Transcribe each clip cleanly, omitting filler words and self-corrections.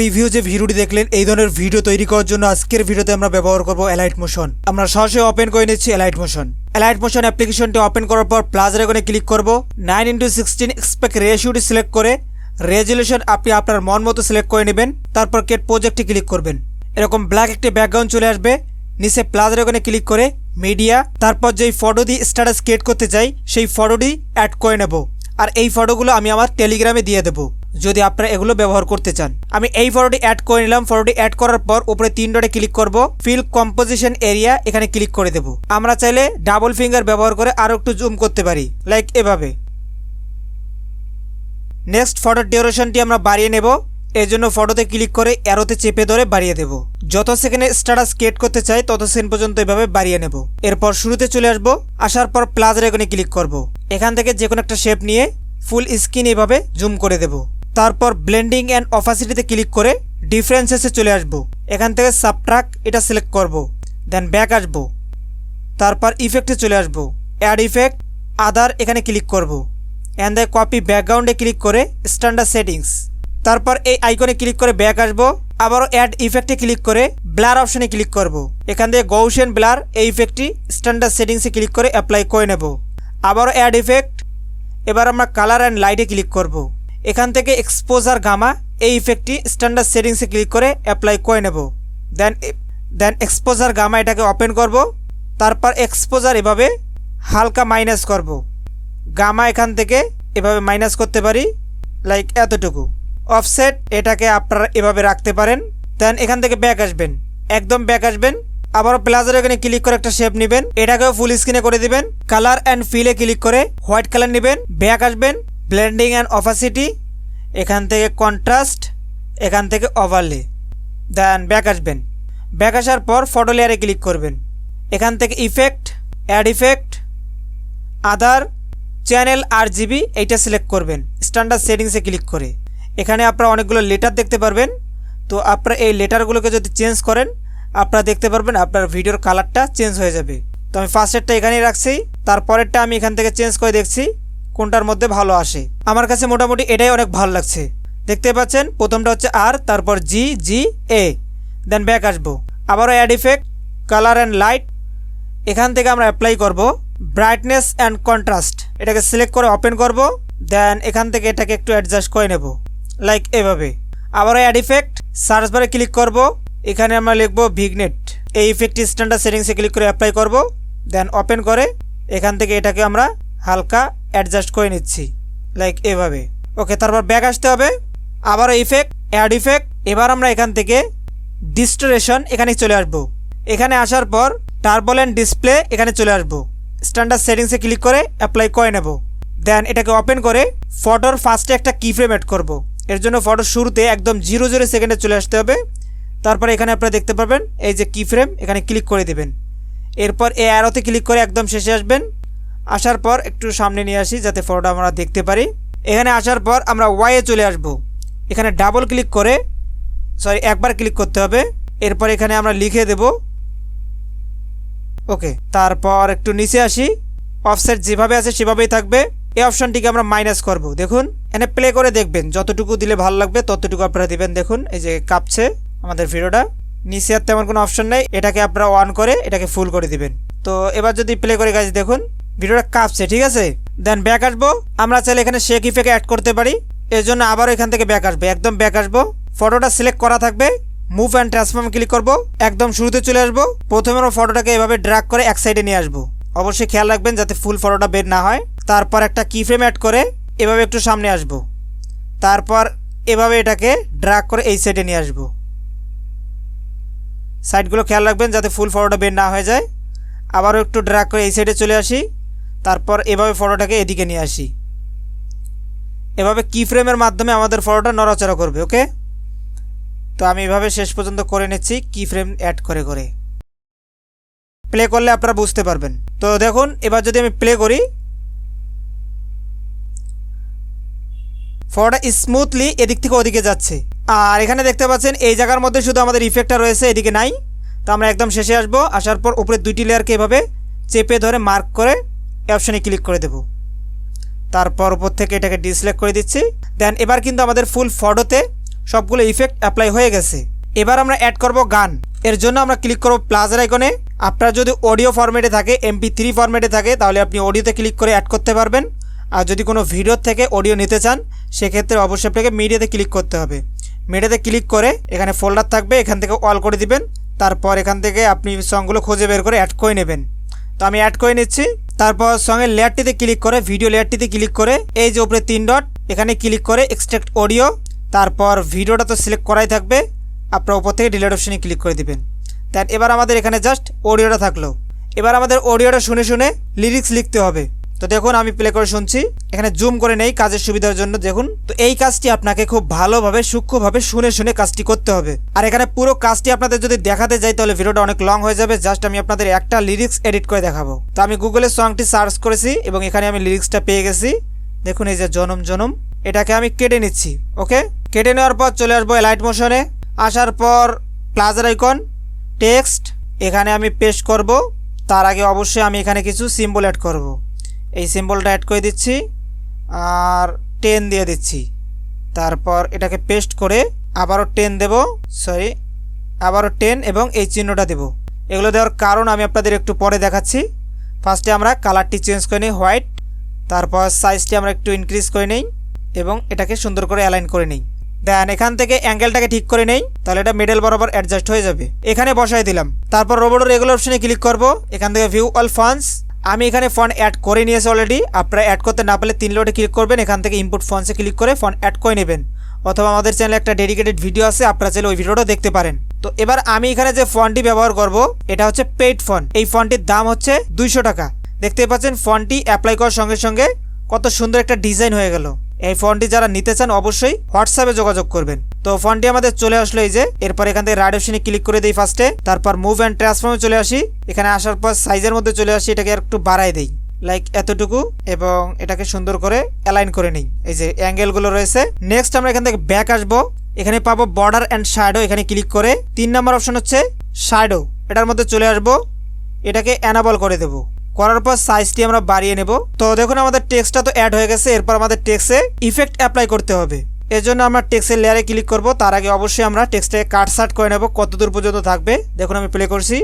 Preview যে ভিডিওটি দেখলেন এই ধরনের ভিডিও তৈরি করার জন্য আজকের ভিডিওতে আমরা ব্যবহার করব এলাইট মোশন। আমরা সরাসরি ওপেন করে নিচ্ছি এলাইট মোশন। এলাইট মোশন অ্যাপ্লিকেশনটি ওপেন করার পর প্লাস আইকনে ক্লিক করব। 9:16 এক্সপেক্ট রেশিওটি সিলেক্ট করে রেজুলেশন আপনি আপনার মন মতো সিলেক্ট করে নেবেন। তারপর ক্রিয়েট প্রজেক্টে ক্লিক করবেন। এরকম ব্ল্যাক একটি ব্যাকগ্রাউন্ড চলে আসবে। নিচে প্লাস আইকনে ক্লিক করে মিডিয়া, তারপর যেই ফটো দিয়ে স্ট্যাটাস ক্রিয়েট করতে চাই সেই ফটোটি অ্যাড করে নেব। আর এই ফটোগুলো আমি আমার টেলিগ্রামে দিয়ে দেবো যদি আপনারা এগুলো ব্যবহার করতে চান। আমি এই ফটোটি অ্যাড করে নিলাম। ফটোটি অ্যাড করার পর উপরে 3 ডটে ক্লিক করব। ফিল কম্পোজিশন এরিয়া এখানে ক্লিক করে দেব। আমরা চাইলে ডাবল ফিঙ্গার ব্যবহার করে আরও একটু জুম করতে পারি, লাইক এভাবে। নেক্সট ফটোর ডিউরেশনটি আমরা বাড়িয়ে নেব। এর জন্য ফটোতে ক্লিক করে অ্যারোতে চেপে ধরে বাড়িয়ে দেব। যত সেকেন্ডে স্ট্যাটাস ক্রিয়েট করতে চাই তত সেকেন্ড পর্যন্ত এভাবে বাড়িয়ে নেব। এরপর শুরুতে চলে আসব। আসার পর প্লাস আইকনে ক্লিক করব। এখান থেকে যে কোনো একটা শেপ নিয়ে ফুল স্ক্রিন এভাবে জুম করে দেব। তারপর ব্লেন্ডিং অ্যান্ড অপাসিটিতে ক্লিক করে ডিফারেন্সেসে চলে আসব। এখান থেকে সাবট্রাক্ট এটা সিলেক্ট করব। দেন ব্যাক আসব। তারপর ইফেক্টে চলে আসব। অ্যাড ইফেক্ট আদার এখানে ক্লিক করব। অ্যান্ড দ্য কপি ব্যাকগ্রাউন্ডে ক্লিক করে স্ট্যান্ডার্ড সেটিংস। তারপর এই আইকনে ক্লিক করে ব্যাক আসব। আবারও অ্যাড ইফেক্টে ক্লিক করে ব্লার অপশনে ক্লিক করব। এখান থেকে গৌসিয়ান ব্লার এই ইফেক্টটি স্ট্যান্ডার্ড সেটিংসে ক্লিক করে অ্যাপ্লাই করে নেব। আবারও অ্যাড ইফেক্ট। এবার আমরা কালার অ্যান্ড লাইটে ক্লিক করব। এখান থেকে এক্সপোজার গামা এই ইফেক্টটি স্ট্যান্ডার্ড সেটিংসে ক্লিক করে অ্যাপ্লাই করে নেব। দেন এক্সপোজার গামা এটাকে ওপেন করব। তারপর এক্সপোজার এভাবে হালকা মাইনাস করব। গামা এখান থেকে এভাবে মাইনাস করতে পারি, লাইক এতটুকু। অফসেট এটাকে আপনারা এভাবে রাখতে পারেন। দেন এখান থেকে ব্যাক আসবেন, একদম ব্যাক আসবেন। আবারও প্লাসের এখানে ক্লিক করে একটা শেপ নেবেন, এটাকেও ফুল স্ক্রিনে করে দিবেন। কালার অ্যান্ড ফিলে ক্লিক করে হোয়াইট কালার নেবেন। ব্যাক আসবেন, ব্লেন্ডিং অ্যান্ড অপাসিটি, এখান থেকে কন্ট্রাস্ট, এখান থেকে ওভারলে। দেন ব্যাক আসবেন। ব্যাক আসার পর ফটো লেয়ারে ক্লিক করবেন। এখান থেকে ইফেক্ট, অ্যাড ইফেক্ট, আদার, চ্যানেল RGB এইটা সিলেক্ট করবেন স্ট্যান্ডার্ড সেটিংসে ক্লিক করে। এখানে আপনারা অনেকগুলো লেটার দেখতে পারবেন। তো আপনারা এই লেটারগুলোকে যদি চেঞ্জ করেন আপনারা দেখতে পারবেন আপনার ভিডিওর কালারটা চেঞ্জ হয়ে যাবে। তো আমি ফার্স্টেরটা এখানেই রাখছি, তারপরেরটা আমি এখান থেকে চেঞ্জ করে দেখছি কোনটার মধ্যে ভালো আসে। আমার কাছে মোটামুটি এটাই অনেক ভালো লাগছে। দেখতে পাচ্ছেন প্রথমটা হচ্ছে আর, তারপর GA। দেন ব্যাক আসবো। আবারও add effect, colour and light, এখান থেকে আমরা অ্যাপ্লাই করব ব্রাইটনেস অ্যান্ড কন্ট্রাস্ট, এটাকে সিলেক্ট করে ওপেন করব। দেন এখান থেকে এটাকে একটু অ্যাডজাস্ট করে নেব, লাইক এভাবে। আবারও অ্যাড ইফেক্ট, সার্চ বারে ক্লিক করব। এখানে আমরা লিখব ভিগনেট, এই ইফেক্টটি স্ট্যান্ডার্ড সেটিংসে ক্লিক করে অ্যাপ্লাই করব। দেন ওপেন করে এখান থেকে এটাকে আমরা হালকা অ্যাডজাস্ট করে নিচ্ছি, লাইক এভাবে। ওকে, তারপর ব্যাক আসতে হবে। আবারও ইফেক্ট, অ্যাড ইফেক্ট। এবার আমরা এখান থেকে ডিস্টোরেশন এখানে চলে আসব। এখানে আসার পর টার্বুলেন্ট ডিসপ্লে এখানে চলে আসব। স্ট্যান্ডার্ড সেটিংসে ক্লিক করে অ্যাপ্লাই করে নেব। দেন এটাকে ওপেন করে ফটোর ফার্স্টে একটা কিফ্রেম অ্যাড করব। এর জন্য ফটোর শুরুতে একদম 0 সেকেন্ডে চলে আসতে হবে। তারপরে এখানে আপনারা দেখতে পারবেন এই যে কিফ্রেম, এখানে ক্লিক করে দেবেন। এরপর এই অ্যারোতে ক্লিক করে একদম শেষে আসবেন। আসার পর একটু সামনে নিয়ে আসি যাতে ফটোটা আমরা দেখতে পারি। এখানে আসার পর আমরা ওয়াইয়ে চলে আসব। এখানে ডাবল ক্লিক করে, একবার ক্লিক করতে হবে। এরপর এখানে আমরা লিখে দেব ওকে। তারপর একটু নিচে আসি, অফসেট যেভাবে আছে সেভাবেই থাকবে। এই অপশনটিকে আমরা মাইনাস করব। দেখুন এখানে প্লে করে দেখবেন, যতটুকু দিলে ভালো লাগবে ততটুকু আপনারা দিবেন। দেখুন এই যে কাঁপছে আমাদের ভিডিওটা। নিচে আর তেমন কোনো অপশন নেই, এটাকে আপনারা অন করে এটাকে ফুল করে দিবেন। তো এবার যদি প্লে করে গাইজ দেখুন ভিডিওটা কাঁপছে, ঠিক আছে। দেন ব্যাক আসবো। আমরা চাইলে এখানে শেক ইফেক্ট অ্যাড করতে পারি। এর জন্য আবারও এখান থেকে ব্যাক আসবে, একদম ব্যাক আসবো। ফটোটা সিলেক্ট করা থাকবে, মুভ অ্যান্ড ট্রান্সফর্ম ক্লিক করব। একদম শুরুতে চলে আসবো। প্রথমে আমরা ফটোটাকে এভাবে ড্র্যাগ করে এক সাইডে নিয়ে আসবো। অবশ্যই খেয়াল রাখবেন যাতে ফুল ফটোটা বের না হয়। তারপর একটা কিফ্রেম অ্যাড করে এভাবে একটু সামনে আসব। তারপর এভাবে এটাকে ড্র্যাগ করে এই সাইডে নিয়ে আসব। সাইডগুলো খেয়াল রাখবেন যাতে ফুল ফটোটা বের না হয়ে যায়। আবারও একটু ড্র্যাগ করে এই সাইডে চলে আসি। তারপর এভাবে ফটোটাকে এদিকে নিয়ে আসি। এভাবে কিফ্রেমের মাধ্যমে আমাদের ফটোটা নড়াচড়া করবে। ওকে, তো আমি এভাবে শেষ পর্যন্ত করে নিচ্ছি কিফ্রেম অ্যাড করে করে। প্লে করলে আপনারা বুঝতে পারবেন। তো দেখুন এবার যদি আমি প্লে করি ফটোটা স্মুথলি এদিক থেকে ওদিকে যাচ্ছে। আর এখানে দেখতে পাচ্ছেন এই জায়গার মধ্যে শুধু আমাদের ইফেক্টটা রয়েছে, এদিকে নাই। তো আমরা একদম শেষে আসবো। আসার পর উপরে 2টি লেয়ারকে এভাবে চেপে ধরে মার্ক করে এই অপশানে ক্লিক করে দেব। তারপর উপর থেকে এটাকে ডিসলেক্ট করে দিচ্ছি। দেন এবার কিন্তু আমাদের ফুল ফটোতে সবগুলো ইফেক্ট অ্যাপ্লাই হয়ে গেছে। এবার আমরা অ্যাড করব গান। এর জন্য আমরা ক্লিক করব প্লাসের আইকনে। আপনার যদি অডিও ফরম্যাটে থাকে, MP3 ফরম্যাটে থাকে, তাহলে আপনি অডিওতে ক্লিক করে অ্যাড করতে পারবেন। আর যদি কোনো ভিডিও থেকে অডিও নিতে চান সেক্ষেত্রে অবশ্যই আপনাকে মিডিয়াতে ক্লিক করতে হবে। মিডিয়াতে ক্লিক করে এখানে ফোল্ডার থাকবে, এখান থেকে অল করে দিবেন। তারপর এখান থেকে আপনি সংগুলো খুঁজে বের করে অ্যাড করে নেবেন। তো আমি অ্যাড করে নিচ্ছি। তারপর সঙ্গে লেয়ারটিতে ক্লিক করে, ভিডিও লেয়ারটিতে ক্লিক করে এই যে উপরে 3 ডট এখানে ক্লিক করে এক্সট্রাক্ট অডিও। তারপর ভিডিওটা তো সিলেক্ট করাই থাকবে, আপনার উপর থেকে ডিলিট অপশনে ক্লিক করে দিবেন। দেন এবার আমাদের এখানে জাস্ট অডিওটা থাকলো। এবার আমাদের অডিওটা শুনে শুনে লিরিক্স লিখতে হবে। তো দেখুন আমি প্লে করে শুনছি, এখানে জুম করে নেই কাজের সুবিধার জন্য। দেখুন, তো এই কাজটি আপনাকে খুব ভালোভাবে সূক্ষ্মভাবে শুনে শুনে কাজটি করতে হবে। আর এখানে পুরো কাজটি আপনাদের যদি দেখাতে যাই তাহলে ভিডিওটা অনেক লং হয়ে যাবে। জাস্ট আমি আপনাদের একটা লিরিক্স এডিট করে দেখাবো। তো আমি গুগলে সংটি সার্চ করেছি এবং এখানে আমি লিরিক্সটা পেয়ে গেছি। দেখুন এই যে জনম জনম, এটাকে আমি কেটে নিচ্ছি। ওকে, কেটে নেওয়ার পর চলে আসবো লাইট মোশনে। আসার পর প্লাসের আইকন, টেক্সট এখানে আমি পেস্ট করব। তার আগে অবশ্যই আমি এখানে কিছু সিম্বল অ্যাড করব। এই সিম্বলটা অ্যাড করে দিচ্ছি আর 10 দিয়ে দিচ্ছি। তারপর এটাকে পেস্ট করে আবারও 10 দেব, আবারও 10 এবং এই চিহ্নটা দেব। এগুলো দেওয়ার কারণ আমি আপনাদের একটু পরে দেখাচ্ছি। ফার্স্টে আমরা কালারটি চেঞ্জ করে নিই হোয়াইট। তারপর সাইজটি আমরা একটু ইনক্রিজ করে নিই এবং এটাকে সুন্দর করে অ্যালাইন করে নিই। দেন এখান থেকে অ্যাঙ্গেলটাকে ঠিক করে নেই, তাহলে এটা মিডল বরাবর অ্যাডজাস্ট হয়ে যাবে। এখানে বসাই দিলাম। তারপর রোবটের রেগুলার অপশনে ক্লিক করব। এখান থেকে ভিউ অল ফন্টস, আমি এখানে ফন্ট অ্যাড করে নিয়েছি অলরেডি। আপনারা অ্যাড করতে না পারলে 3 ডটে ক্লিক করবেন, এখান থেকে ইনপুট ফন্টসে ক্লিক করে ফন্ট অ্যাড করে নেবেন। অথবা আমাদের চ্যানেলে একটা ডেডিকেটেড ভিডিও আছে, আপনারা চাইলে ওই ভিডিওটা দেখতে পারেন। তো এবার আমি এখানে যে ফন্টটি ব্যবহার করব এটা হচ্ছে পেইড ফন্ট। এই ফন্টটির দাম হচ্ছে 200 টাকা। দেখতে পাচ্ছেন ফন্টটি অ্যাপ্লাই করার সঙ্গে সঙ্গে কত সুন্দর একটা ডিজাইন হয়ে গেল। এই ফন্টটি যারা নিতে চান অবশ্যই হোয়াটসঅ্যাপে যোগাযোগ করবেন। তো ফন্টটি আমাদের চলে আসলো এই যে। এরপর এখান থেকে রাইট অপশনে ক্লিক করে দিই ফার্স্টে। তারপর মুভ অ্যান্ড ট্রান্সফর্মে চলে আসি। এখানে আসার পর সাইজের মধ্যে চলে আসি, এটাকে একটু বাড়াই দেই লাইক এতটুকু এবং এটাকে সুন্দর করে অ্যালাইন করে নিই। এই যে অ্যাঙ্গেলগুলো রয়েছে। নেক্সট আমরা এখান থেকে ব্যাক আসবো। এখানে পাবো বর্ডার অ্যান্ড শ্যাডো, এখানে ক্লিক করে 3 নম্বর অপশন হচ্ছে শ্যাডো, এটার মধ্যে চলে আসবো। এটাকে অ্যানাবল করে দেবো। করার পর সাইজটি আমরা বাড়িয়ে নেব। তো দেখুন আমাদের টেক্সটটা তো অ্যাড হয়ে গেছে। এরপর আমাদের টেক্সটে ইফেক্ট অ্যাপ্লাই করতে হবে। এর জন্য আমরা টেক্সটের লেয়ারে ক্লিক করব। তার আগে অবশ্যই আমরা টেক্সটে কাটসাট করে নেব কত দূর পর্যন্ত থাকবে। দেখুন আমি প্লে করছি।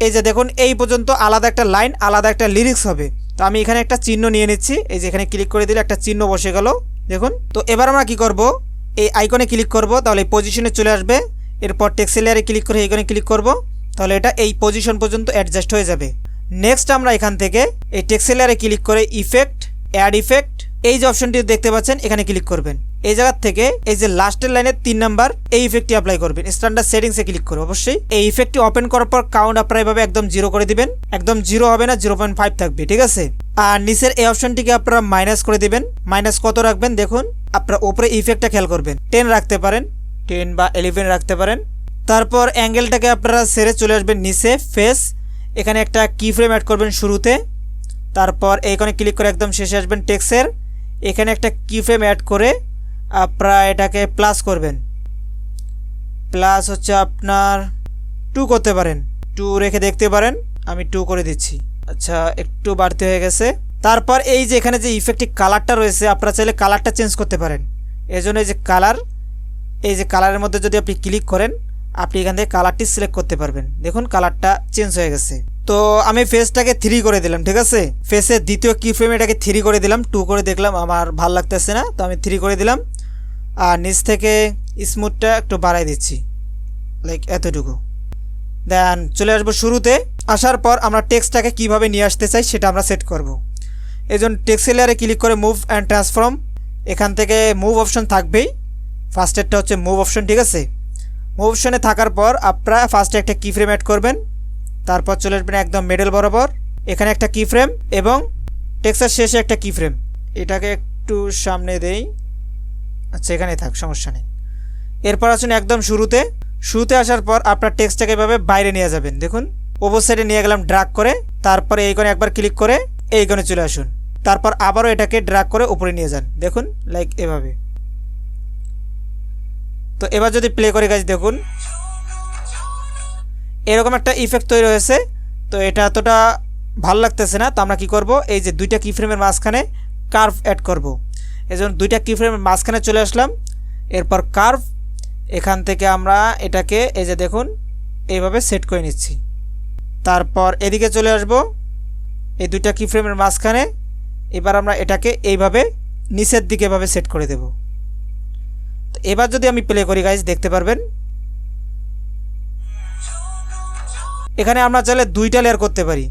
এই যে দেখুন এই পর্যন্ত আলাদা একটা লাইন, আলাদা একটা লিরিক্স হবে। তো আমি এখানে একটা চিহ্ন নিয়ে নিচ্ছি। এই যে এখানে ক্লিক করে দিলে একটা চিহ্ন বসে গেল। দেখুন, তো এবার আমরা কি করব, এই আইকনে ক্লিক করব, তাহলে এই পজিশনে চলে আসবে। এরপর টেক্সট লেয়ারে ক্লিক করে এইখানে ক্লিক করব, তাহলে এটা এই পজিশন পর্যন্ত অ্যাডজাস্ট হয়ে যাবে। নেক্সট আমরা এখান থেকে এই টেক্সট লেয়ারে ক্লিক করে ইফেক্ট, অ্যাড ইফেক্ট, এই যে অপশনটি দেখতে পাচ্ছেন এখানে ক্লিক করবেন। এই জায়গা থেকে এই যে লাস্টের লাইনের 3 নাম্বার এই ইফেক্টটি অ্যাপ্লাই করবেন। স্ট্যান্ডার্ড সেটিংসে ক্লিক করে অবশ্যই এই ইফেক্টটি ওপেন করার পর কাউন্ট আপনারা এভাবে একদম 0 করে দিবেন। একদম 0 হবে না, 0.5 থাকবে, ঠিক আছে। আর নিচের এই অপশনটিকে আপনারা মাইনাস করে দিবেন। মাইনাস কত রাখবেন দেখুন, আপনারা উপরে ইফেক্টটা খেয়াল করবেন। 10 রাখতে পারেন, 10 বা 11 রাখতে পারেন। তারপর অ্যাঙ্গেলটাকে আপনারা সেরে চলে আসবেন নিচে ফেস, এখানে একটা কি ফ্রেম অ্যাড করবেন শুরুতে। তারপর এইখানে ক্লিক করে একদম শেষে আসবেন টেক্সটের, এখানে একটা কি ফ্রেম অ্যাড করে আপনারা এটাকে প্লাস করবেন। প্লাস হচ্ছে আপনার 2 করতে পারেন, 2 রেখে দেখতে পারেন। আমি 2 করে দিচ্ছি। আচ্ছা একটু বাড়তি হয়ে গেছে। তারপর এই যে এখানে যে ইফেক্টিভ কালারটা রয়েছে আপনারা চাইলে কালারটা চেঞ্জ করতে পারেন। এজন্য এই যে কালার, এই যে কালারের মধ্যে যদি আপনি ক্লিক করেন আপনি এখান থেকে কালারটি সিলেক্ট করতে পারবেন। দেখুন কালারটা চেঞ্জ হয়ে গেছে। তো আমি ফেসটাকে 3 করে দিলাম, ঠিক আছে। ফেসের দ্বিতীয় কি ফ্রেম এটাকে 3 করে দিলাম। 2 করে দেখলাম আমার ভাল লাগতেছে না, তো আমি 3 করে দিলাম। আর নিচ থেকে স্মুথটা একটু বাড়াই দিচ্ছি লাইক এতটুকু। দেন চলে আসবো শুরুতে। আসার পর আমরা টেক্সটটাকে কিভাবে নিয়ে আসতে চাই সেটা আমরা সেট করব। এই জন্য টেক্সট লেয়ারে ক্লিক করে মুভ অ্যান্ড ট্রান্সফর্ম, এখান থেকে মুভ অপশন থাকবেই। ফার্স্টেরটা হচ্ছে মুভ অপশন, ঠিক আছে। মুভ অপশনে থাকার পর আপনারা ফার্স্টে একটা কি ফ্রেম অ্যাড করবেন। তারপর চলে আসবেন একদম মিডল বরাবর, এখানে একটা কি ফ্রেম এবং টেক্সটের শেষে একটা কি ফ্রেম। এটাকে একটু সামনে দেই, আচ্ছা এখানে থাক, সমস্যা নেই। এরপর আসুন একদম শুরুতে। শুরুতে আসার পর আপনার টেক্সটটাকে এভাবে বাইরে নিয়ে যাবেন। দেখুন ওপর সাইডে নিয়ে গেলাম ড্র্যাগ করে। তারপরে এইখানে একবার ক্লিক করে এইখানে চলে আসুন। তারপর আবারও এটাকে ড্র্যাগ করে উপরে নিয়ে যান। দেখুন লাইক এভাবে। তো এবার যদি প্লে করে গাইজ দেখুন এরকম একটা ইফেক্ট তৈরি হয়েছে। তো এটা এতটা ভালো লাগতেছে না, তো আমরা কি করব, এই যে দুইটা কি ফ্রেমের মাঝখানে কার্ভ অ্যাড করব। এই জন্য দুইটা কি ফ্রেমের মাঝখানে চলে আসলাম, এরপর কার্ভ, এখান থেকে আমরা এটাকে এই যে দেখুন এইভাবে সেট করে নিচ্ছি। তারপর এদিকে চলে আসব, এই দুইটা কি ফ্রেমের মাঝখানে এবার আমরা এটাকে এইভাবে নিচের দিকে এভাবে সেট করে দেব। তো এবার যদি আমি প্লে করি গাইজ দেখতে পারবেন এখানে আমরা চাইলে দুইটা লেয়ার করতে পারি,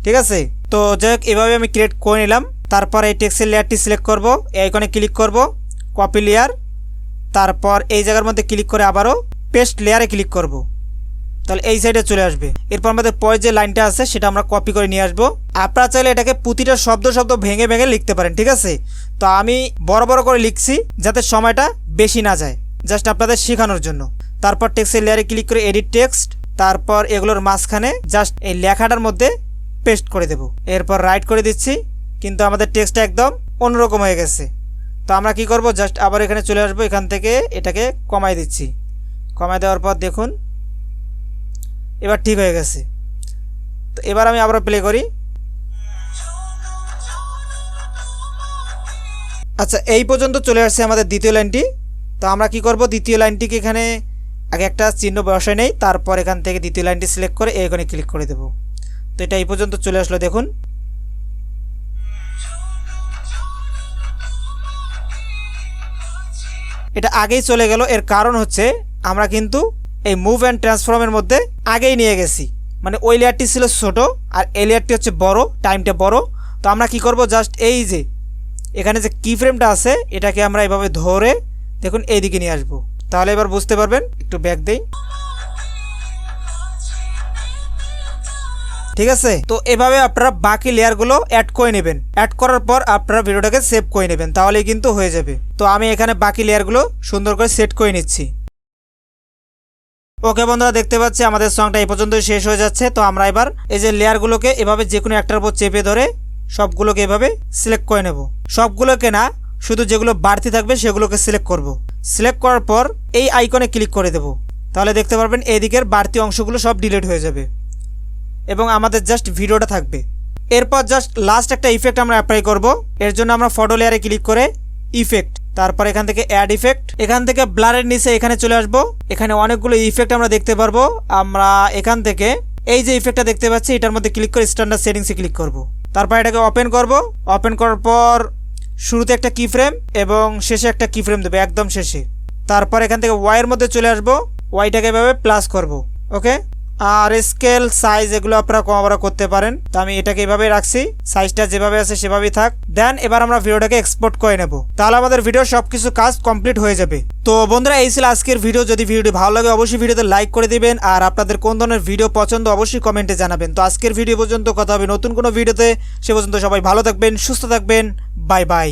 ঠিক আছে। তো যাই হোক এভাবে আমি ক্রিয়েট করে নিলাম। তারপর এই টেক্সটের লেয়ারটি সিলেক্ট করব, এই আইকনে ক্লিক করব, কপি লেয়ার, তারপর এই জায়গার মধ্যে ক্লিক করে আবারও পেস্ট লেয়ারে ক্লিক করব, তাহলে এই সাইডে চলে আসবে। এরপর আমাদের পরের যে লাইনটা আছে সেটা আমরা কপি করে নিয়ে আসবো। আপনারা চাইলে এটাকে প্রতিটা শব্দ ভেঙে ভেঙে লিখতে পারেন, ঠিক আছে। তো আমি বড় বড় করে লিখছি যাতে সময়টা বেশি না যায়, জাস্ট আপনাদের শেখানোর জন্য। তারপর টেক্সটের লেয়ারে ক্লিক করে এডিট টেক্সট, তারপর এগুলোর মাঝখানে জাস্ট এই লেখাটার মধ্যে পেস্ট করে দেব। এরপর রাইট করে দিচ্ছি, কিন্তু আমাদের টেক্সটটা একদম অন্যরকম হয়ে গেছে। তো আমরা কি করব, জাস্ট আবার এখানে চলে আসবো, এখান থেকে এটাকে কমাই দিচ্ছি। কমাই দেওয়ার পর দেখুন এবার ঠিক হয়ে গেছে। তো এবার আমি আবার প্লে করি। আচ্ছা, এই পর্যন্ত চলে আসছে আমাদের দ্বিতীয় লাইনটি। তো আমরা কি করব, দ্বিতীয় লাইনটিকে এখানে আগে একটা চিহ্ন বসাই নেই, তারপর এখান থেকে দ্বিতীয় লাইনটি সিলেক্ট করে এখানে ক্লিক করে দেব। তো এটা এই পর্যন্ত চলে আসলো দেখুন। এটা আগেই চলে গেল, এর কারণ হচ্ছে আমরা কিন্তু এই মুভ অ্যান্ড ট্রান্সফর্মের মধ্যে আগেই নিয়ে গেছি, মানে ওই লেয়ারটি ছিল ছোট আর এই লেয়ারটি হচ্ছে বড়, টাইমটা বড়। তো আমরা কি করব, জাস্ট এই যে এখানে যে কি ফ্রেমটা আছে এটাকে আমরা এভাবে ধরে দেখুন এইদিকে নিয়ে আসবো, তাহলে এবার বুঝতে পারবেন। একটু ব্যাক দেই, ঠিক আছে। তো এভাবে আপনারা বাকি লেয়ারগুলো অ্যাড করে নেবেন, অ্যাড করার পর আপনারা ভিডিওটাকে সেভ করে নেবেন, তাহলেই কিন্তু হয়ে যাবে। তো আমি এখানে বাকি লেয়ারগুলো সুন্দর করে সেট করে নিচ্ছি। ওকে বন্ধুরা, দেখতে পাচ্ছি আমাদের সংটা এই পর্যন্ত শেষ হয়ে যাচ্ছে। তো আমরা এবার এই যে লেয়ারগুলোকে এভাবে যে কোনো একটার উপর চেপে ধরে সবগুলোকে এভাবে সিলেক্ট করে নেব। সবগুলোকে না, শুধু যেগুলো বাড়তি থাকবে সেগুলোকে সিলেক্ট করব। সিলেক্ট করার পর এই আইকনে ক্লিক করে দেব, তাহলে দেখতে পারবেন এদিকের বাড়তি অংশগুলো সব ডিলিট হয়ে যাবে এবং আমাদের জাস্ট ভিডিওটা থাকবে। এরপর জাস্ট লাস্ট একটা ইফেক্ট আমরা অ্যাপ্লাই করব। এর জন্য আমরা ফটো লেয়ারে ক্লিক করে ইফেক্ট, তারপর এখান থেকে অ্যাড ইফেক্ট, এখান থেকে ব্লারের নিচে এখানে চলে আসব। এখানে অনেকগুলো ইফেক্ট আমরা দেখতে পারবো। আমরা এখান থেকে এই যে ইফেক্টটা দেখতে পাচ্ছি এটার মধ্যে ক্লিক করে স্ট্যান্ডার্ড সেটিংসে ক্লিক করব। তারপর এটাকে ওপেন করব। ওপেন করার পর শুরুতে একটা কি ফ্রেম এবং শেষে একটা কি ফ্রেম দেবো, একদম শেষে। তারপর এখান থেকে ওয়াইয়ের মধ্যে চলে আসব, ওয়াইটাকে এভাবে প্লাস করব। ওকে, আর স্কেল সাইজ এগুলো আপনারা কমাবরা করতে পারেন। তো আমি এটাকে এভাবে রাখছি, সাইজটা যেভাবে আছে সেভাবেই থাক। দেন এবার আমরা ভিডিওটাকে এক্সপোর্ট করে নেব, তাহলে আমাদের ভিডিও সবকিছু কাজ কমপ্লিট হয়ে যাবে। তো বন্ধুরা, এই ছিল আজকের ভিডিও। যদি ভিডিওটি ভালো লাগে অবশ্যই ভিডিওতে লাইক করে দিবেন, আর আপনাদের কোন ধরনের ভিডিও পছন্দ অবশ্যই কমেন্টে জানাবেন। তো আজকের ভিডিও পর্যন্ত, কথা হবে নতুন কোনো ভিডিওতে। সে পর্যন্ত সবাই ভালো থাকবেন, সুস্থ থাকবেন। Bye bye.